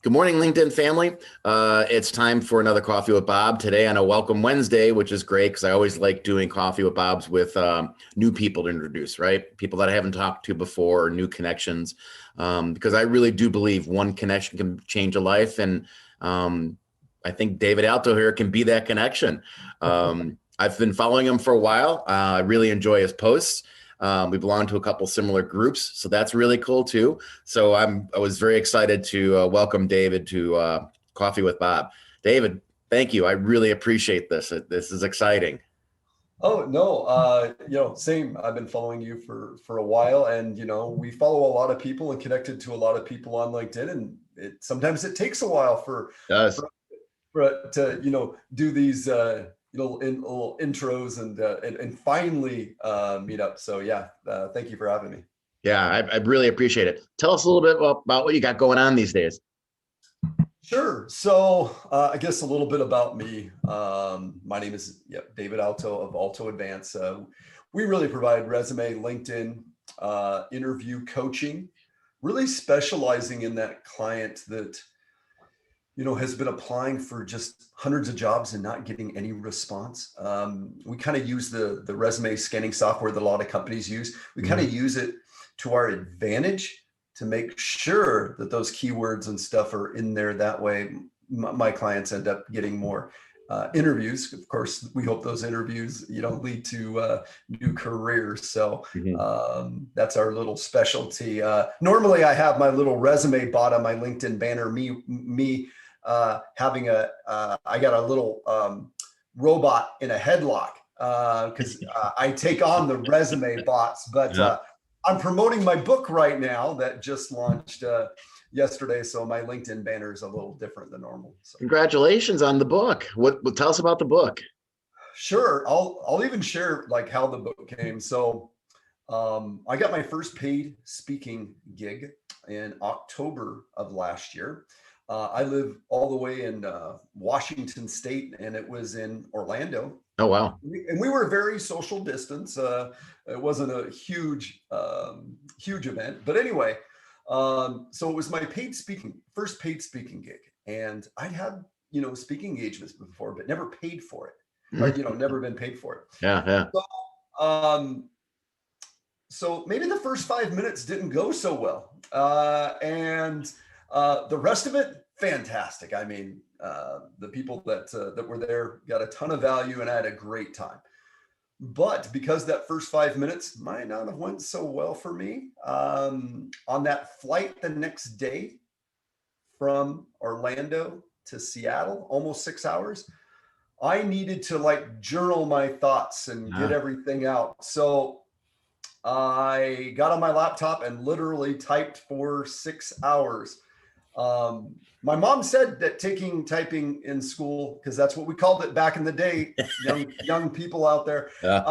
Good morning, LinkedIn family. It's time for another Coffee with Bob today on a Welcome Wednesday, which is great because I always like doing Coffee with Bob's with new people to introduce, right? People that I haven't talked to before or new connections, because I really do believe one connection can change a life. And I think David Alto here can be that connection. I've been following him for a while. I really enjoy his posts. We belong to a couple similar groups, so that's really cool too. So I was very excited to welcome David to Coffee with Bob. David, thank you. I really appreciate this. This is exciting. Oh no, same. I've been following you for a while, and we follow a lot of people and connected to a lot of people on LinkedIn, and sometimes it takes a while Yes. for, for to do these little intros and finally meet up. So yeah, thank you for having me. Yeah, I really appreciate it. Tell us a little bit about what you got going on these days. Sure. So I guess a little bit about me. My name is David Alto of Alto Advance. We really provide resume, LinkedIn, interview coaching, really specializing in that client that has been applying for just hundreds of jobs and not getting any response. We kind of use the resume scanning software that a lot of companies use. We kind of use it to our advantage to make sure that those keywords and stuff are in there. That way, my clients end up getting more interviews. Of course, we hope those interviews, lead to new careers. So that's our little specialty. Normally, I have my little resume bot on my LinkedIn banner. Me having I got a little robot in a headlock because I take on the resume bots, but. Yeah. I'm promoting my book right now that just launched yesterday. So my LinkedIn banner is a little different than normal. So. Congratulations on the book. What tell us about the book? Sure. I'll even share like how the book came. So I got my first paid speaking gig in October of last year. I live all the way in Washington State, and it was in Orlando. Oh, wow. And we were very social distance. It wasn't a huge event, but anyway, so it was my first paid speaking gig, and I'd had speaking engagements before, but never paid for it, or never been paid for it. Yeah. So maybe the first 5 minutes didn't go so well, and the rest of it, fantastic. I mean, the people that were there got a ton of value, and I had a great time. But because that first 5 minutes might not have went so well for me, on that flight the next day from Orlando to Seattle, almost 6 hours, I needed to like journal my thoughts and get everything out. So I got on my laptop and literally typed for 6 hours. My mom said that typing in school, because that's what we called it back in the day, young people out there. Yeah.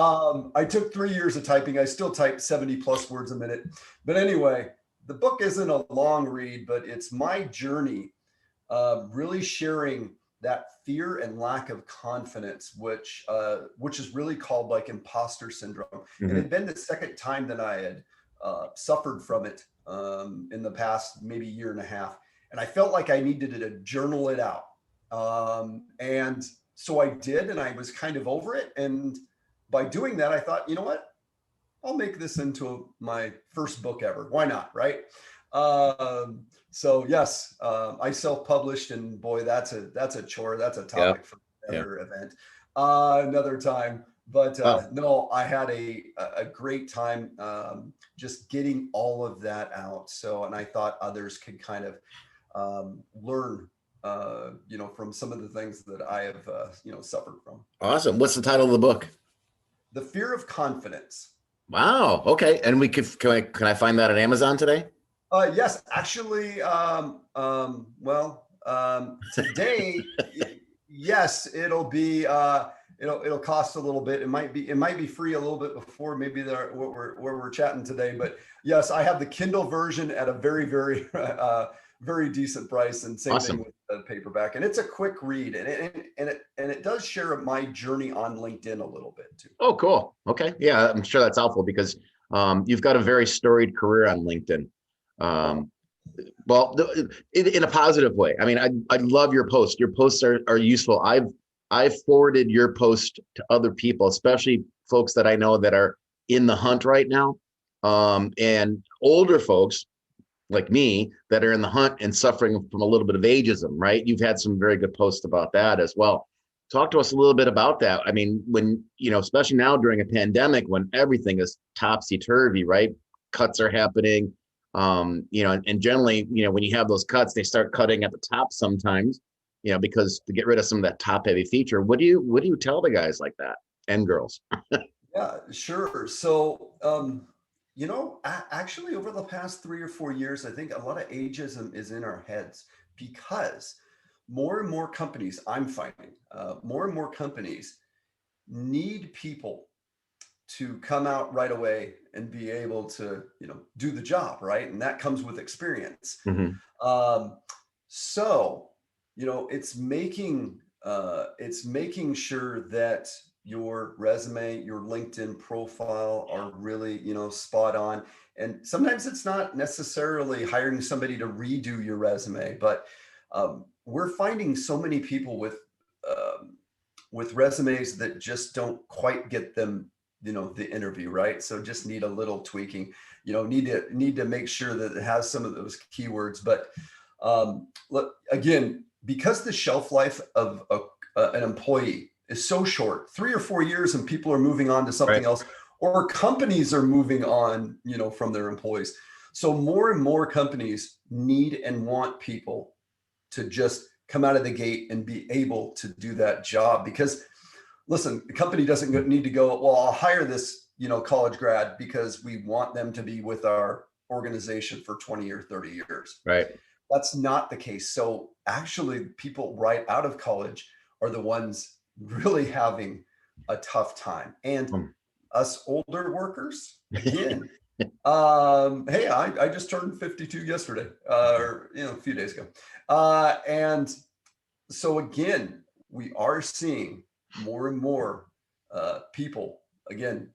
I took 3 years of typing. I still type 70 plus words a minute. But anyway, the book isn't a long read, but it's my journey, really sharing that fear and lack of confidence, which is really called like imposter syndrome. And it had been the second time that I had suffered from it in the past maybe year and a half. And I felt like I needed to journal it out. And so I did, and I was kind of over it. And by doing that, I thought, you know what? I'll make this into my first book ever. Why not, right? So yes, I self-published, and boy, that's a chore. That's a topic for another event, another time. But no, I had a great time just getting all of that out. So, and I thought others could kind of learn, from some of the things that I have, suffered from. Awesome. What's the title of the book? The Fear of Confidence. Wow. Okay. And can I find that on Amazon today? Yes, actually, today, yes, it'll be, it'll cost a little bit. It might be free a little bit before maybe where we're chatting today, but yes, I have the Kindle version at a very, very, very decent price, and same Awesome. thing with the paperback. And it's a quick read, and it does share my journey on LinkedIn a little bit too. Oh, cool. Okay. Yeah, I'm sure that's helpful because you've got a very storied career on LinkedIn. Well, in a positive way. I mean, I love your posts. Your posts are useful. I've forwarded your post to other people, especially folks that I know that are in the hunt right now, and older folks like me that are in the hunt and suffering from a little bit of ageism. Right? You've had some very good posts about that as well. Talk to us a little bit about that. I mean, when especially now during a pandemic, when everything is topsy turvy, right? Cuts are happening, and generally, when you have those cuts, they start cutting at the top sometimes, because to get rid of some of that top heavy feature. What do you tell the guys like that and girls? Yeah, sure. So, actually, over the past 3 or 4 years, I think a lot of ageism is in our heads because more and more companies, I'm finding, more and more companies need people to come out right away and be able to, do the job, right? And that comes with experience. Hmm. Um, so, it's making sure that your resume, your LinkedIn profile are really, spot on. And sometimes it's not necessarily hiring somebody to redo your resume, but we're finding so many people with resumes that just don't quite get them, the interview, right? So just need a little tweaking, need to make sure that it has some of those keywords. But look, again, because the shelf life of an employee is so short, 3 or 4 years, and people are moving on to Right. something else, or companies are moving on, from their employees. So more and more companies need and want people to just come out of the gate and be able to do that job. Because listen, the company doesn't need to go, well, I'll hire this, college grad because we want them to be with our organization for 20 or 30 years. Right. That's not the case. So actually, people right out of college are the ones really having a tough time. And Um, us older workers, again, hey, I just turned 52 yesterday, or a few days ago. And so again, we are seeing more and more people, again,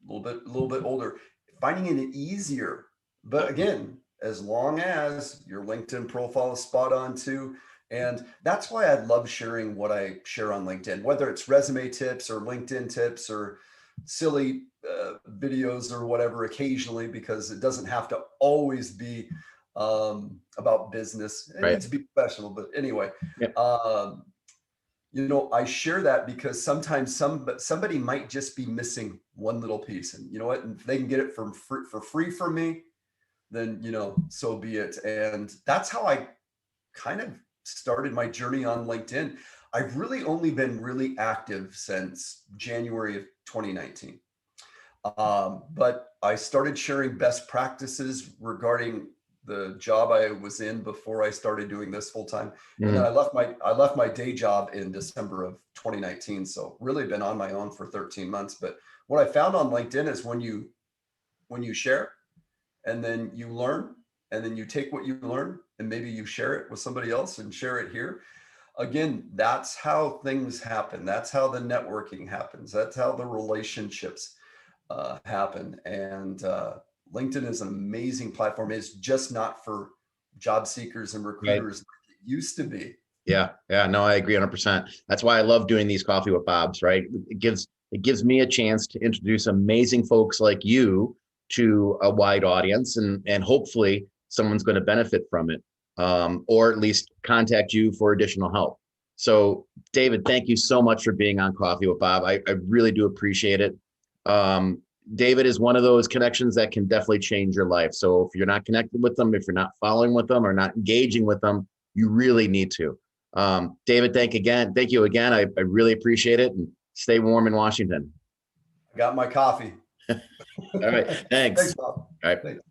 a little bit older, finding it easier. But again, as long as your LinkedIn profile is spot on too. And that's why I love sharing what I share on LinkedIn, whether it's resume tips or LinkedIn tips or silly videos or whatever occasionally, because it doesn't have to always be about business. It right. needs to be professional. But anyway, Yeah. um, I share that because sometimes somebody might just be missing one little piece, and you know what? And if they can get it for free from me, then so be it. And that's how I kind of started my journey on LinkedIn. I've really only been really active since January of 2019. But I started sharing best practices regarding the job I was in before I started doing this full time. And then Mhm. I left my day job in December of 2019. So really been on my own for 13 months. But what I found on LinkedIn is when you share and then you learn and then you take what you learn and maybe you share it with somebody else and share it here. Again, that's how things happen. That's how the networking happens. That's how the relationships happen. And LinkedIn is an amazing platform. It's just not for job seekers and Right. recruiters like it used to be. Yeah. Yeah. No, I agree 100%. That's why I love doing these coffee with Bob's, right? It gives me a chance to introduce amazing folks like you to a wide audience, and hopefully someone's going to benefit from it, or at least contact you for additional help. So, David, thank you so much for being on Coffee with Bob. I really do appreciate it. Um, David is one of those connections that can definitely change your life. So if you're not connected with them, if you're not following with them or not engaging with them, you really need to. David, thank you again. I really appreciate it, and stay warm in Washington. I got my coffee. All right. Thanks. Thanks, Bob. All right. Thanks.